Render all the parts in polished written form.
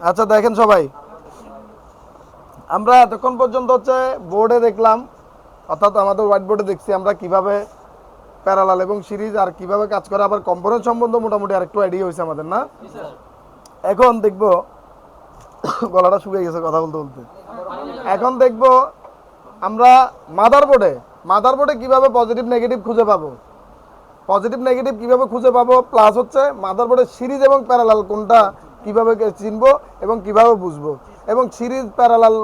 আচ্ছা দেখেন সবাই, আমরা এতক্ষণ পর্যন্ত হচ্ছে বোর্ডে দেখলাম, অর্থাৎ আমাদের হোয়াইট বোর্ডে দেখছি আমরা কিভাবে প্যারালাল এবং সিরিজ আর কিভাবে কাজ করে, আবার কম্পোনেন্ট সম্বন্ধে মোটামুটি আরেকটু আইডিয়া হয়েছে আমাদের, না? এখন দেখবো, গলাটা শুকিয়ে গেছে কথা বলতে বলতে। এখন দেখবো আমরা মাদারবোর্ডে কিভাবে পজিটিভ নেগেটিভ খুঁজে পাবো, পজিটিভ নেগেটিভ কিভাবে খুঁজে পাবো, প্লাস হচ্ছে মাদারবোর্ডের সিরিজ এবং প্যারালাল কোনটা কিভাবে চিনবো এবং কিভাবে বুঝবো, এবং সিরিজ প্যারালাল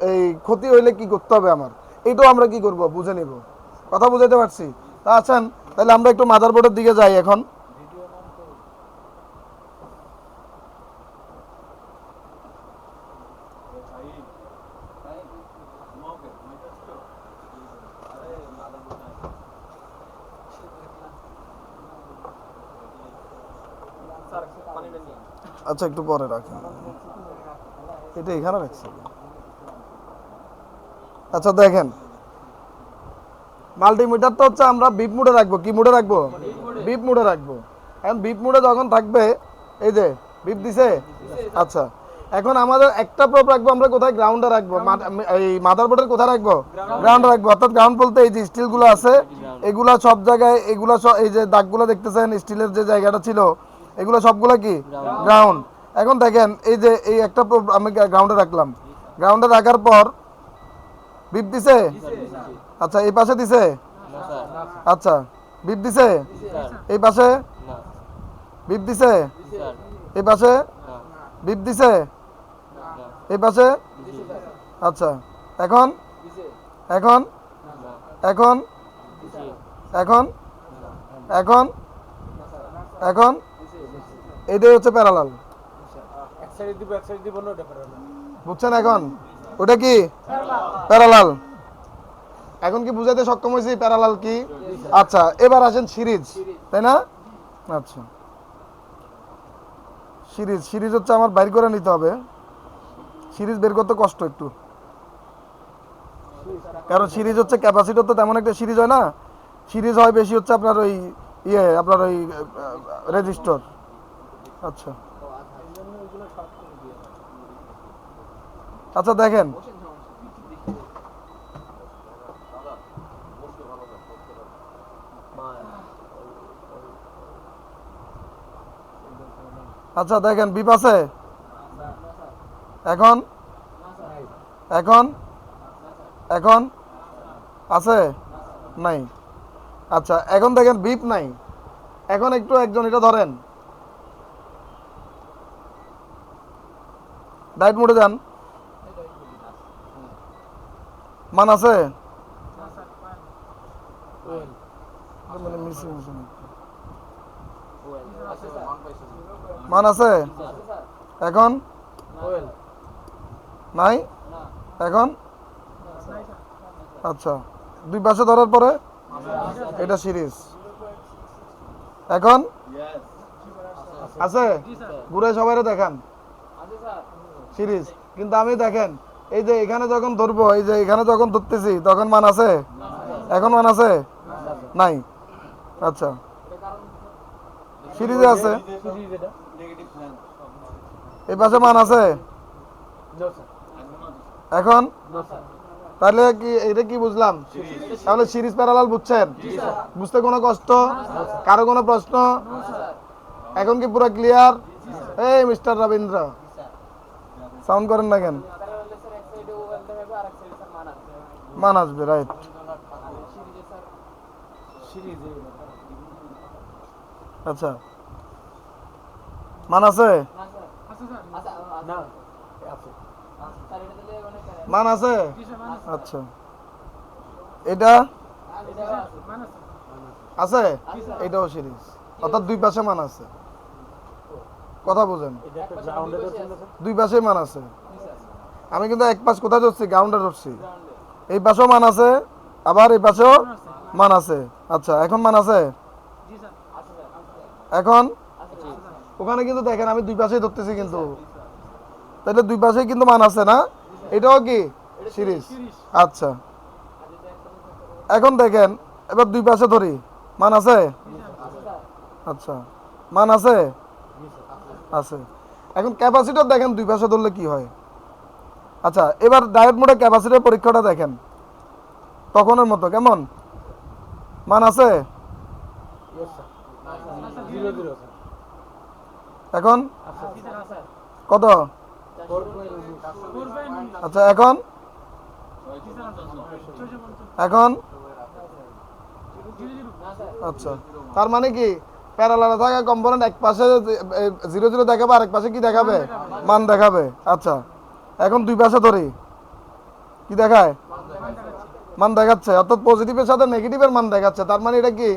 এই ক্ষতি হইলে কি করতে হবে আমার, এইটাও আমরা কি করব বুঝে নিব। কথা বুঝাতে পারছি? তা আছেন, তাহলে আমরা একটু মাদারবোর্ডের দিকে যাই এখন। আচ্ছা একটু পরে রাখেন, এটা এখানে রাখছি। আচ্ছা দেখেন, মাল্টিমিটার তো হচ্ছে আমরা বিপ মোডে রাখবো, কি মোডে রাখবো? বিপ মোডে রাখবো। এখন বিপ মোডে যখন থাকবে, এই যে বিপ দিছে, আচ্ছা এখন আমাদের একটা প্রোব রাখবো আমরা কোথায়? গ্রাউন্ডে রাখবো। এই মাদারবোর্ডের কোথায় রাখবো? গ্রাউন্ডে রাখবো। অর্থাৎ গ্রাউন্ড বলতে এই যে স্টিলগুলো আছে, এগুলা সব জায়গায়, এগুলা এই যে দাগগুলো দেখতেছেন স্টিলের যে জায়গাটা ছিল, এগুলো সবগুলা কি গ্রাউন্ড। এখন দেখেন এই যে এই একটা প্রোব আমি গ্রাউন্ডে রাখলাম, গ্রাউন্ডে রাখার পর বিপ দিছে, আচ্ছা এই পাশে দিছে, আচ্ছা বিপ দিছে, এই পাশে বিপ দিছে, এই পাশে বিপ দিছে, এই পাশে, আচ্ছা এখন এখন এখন এখন এখন এখন এটাই হচ্ছে প্যারালাল, বুঝছেন? এখন ওটা কি প্যারালাল। এখন কি বুঝাইতে সক্ষম হয়েছি প্যারালাল কি? আচ্ছা এবার আসেন সিরিজ, তাই না? আচ্ছা সিরিজ হচ্ছে আমার বাইর করে নিতে হবে। সিরিজ বের করতে কষ্ট একটু, কারণ সিরিজ হচ্ছে ক্যাপাসিটর তো তেমন একটা সিরিজ হয় না, সিরিজ হয় বেশি হচ্ছে আপনার ওই আপনার ওই রেজিস্টর। আচ্ছা আচ্ছা দেখেন, আচ্ছা দেখেন বিপ আছে, এখন এখন এখন আছে নাই, আচ্ছা এখন দেখেন বিপ নাই। এখন একটু একজন এটা ধরেন, ডাইট মোডে যান, মান আছে, মান আছে, এখন নাই, এখন আচ্ছা দুই পাশে ধরার পরে এটা সিরিজ। এখন আছে, ঘুরে সবাই দেখান সিরিজ। কিন্তু আমি দেখেন এই যে এখানে যখন ধরবো, এই যে এখানে যখন ধরতেছি তখন মান আছে, এখন মান আছে নাই, আচ্ছা সিরিজে আছে, এই পাশে মান আছে এখন। তাহলে কি এটা কি বুঝলাম? তাহলে সিরিজ প্যারালাল বুঝছেন? বুঝতে কোনো কষ্ট? কারো কোনো প্রশ্ন? এখন কি পুরো ক্লিয়ার? এই মিস্টার রবীন্দ্র সাউন্ড করেন না কেন? মান আসবে, রাইট। আচ্ছা মান আছে, মান আছে, আচ্ছা এটা আছে, এটাও সিরিজ, অর্থাৎ দুই পাশে মান আছে। কথা বুঝেন? দুই পাশে মান আছে। আমি কিন্তু এক পাশ কোথায় ধরছি? গ্রাউন্ডে ধরছি। এই পাশেও মান আছে, আবার এই পাশেও মান আছে। আচ্ছা এখন মান আছে, এখন ওখানে কিন্তু দেখেন আমি দুই পাশেই ধরতেছি, কিন্তু তাহলে দুই পাশেই কিন্তু মান আছে না? এটাও কি সিরিজ? আচ্ছা এখন দেখেন এবার দুই পাশে ধরি, মান আছে, আচ্ছা মান আছে, আছে। এখন ক্যাপাসিটর দেখেন দুই পাশে ধরলে কি হয়। আচ্ছা এবার ডায়োড মোডে ক্যাপাসিটর পরীক্ষাটা দেখেন তখনের মতো কেমন মান আছে এখন কত আচ্ছা এখন এখন আচ্ছা তার মানে কি প্যারালালে থাকা কম্পোনেন্ট এক পাশে 0 0 দেখাবে আর এক পাশে কি দেখাবে মান দেখাবে। আচ্ছা এখন দুই পাশে ধরি কি দেখায় মান দেখাচ্ছে অর্থাৎ পজিটিভের সাথে নেগেটিভের মান দেখাচ্ছে তার মানে এটা কি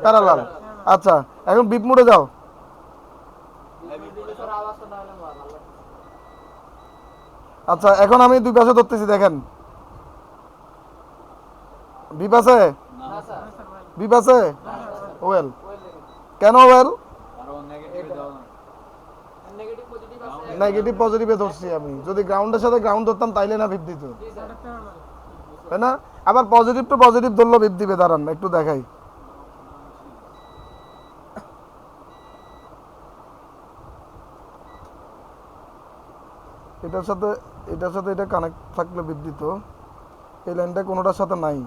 প্যারালাল। আচ্ছা এখন বিপ মোডে যাও আচ্ছা এখন আমি দুই পাশে ধরতেছি দেখেন বিপ আছে বিপ আছে ওয়েল কেন ওয়েল নেগেটিভ পজিটিভে ধরছি আমি যদি গ্রাউন্ডের সাথে গ্রাউন্ড ধরতাম তাইলে না বিপ দিত তাই না আবার পজিটিভ টু পজিটিভ ধরলো বিপ দিবে দাঁড়ান একটু দেখাই এটার সাথে এটা কানেক্ট থাকলে বিপ দিত এই লাইনটা কোনোটার সাথে নাই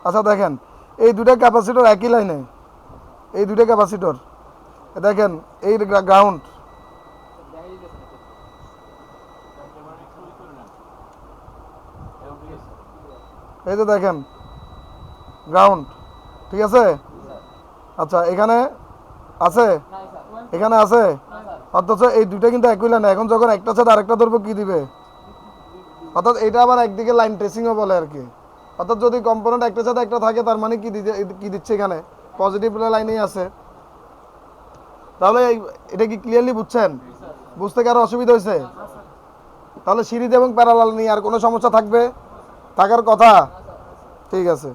আচ্ছা দেখেন এই দুটা ক্যাপাসিটর একই লাইনে এই দুটা ক্যাপাসিটর দেখেন এই গ্রাউন্ড এই যে দেখেন গ্রাউন্ড ঠিক আছে আচ্ছা এখানে আছে এখানে আছে অথচ এই দুইটা কিন্তু একই লাইনে এখন যখন একটা সাথে আরেকটা ধরবো কি দিবে অর্থাৎ এটা আবার একদিকে লাইন ট্রেসিংও বলে আর কি অর্থাৎ যদি কম্পোনেন্ট একটার সাথে একটা থাকে তার মানে কি দিচ্ছে এখানে পজিটিভ লাইনেই আছে। তাহলে এটা কি ক্লিয়ারলি বুঝছেন বুঝতে কারো অসুবিধা হয়েছে তাহলে সিরিজ এবং প্যারালাল নিয়ে আর কোনো সমস্যা থাকার কথা ঠিক আছে।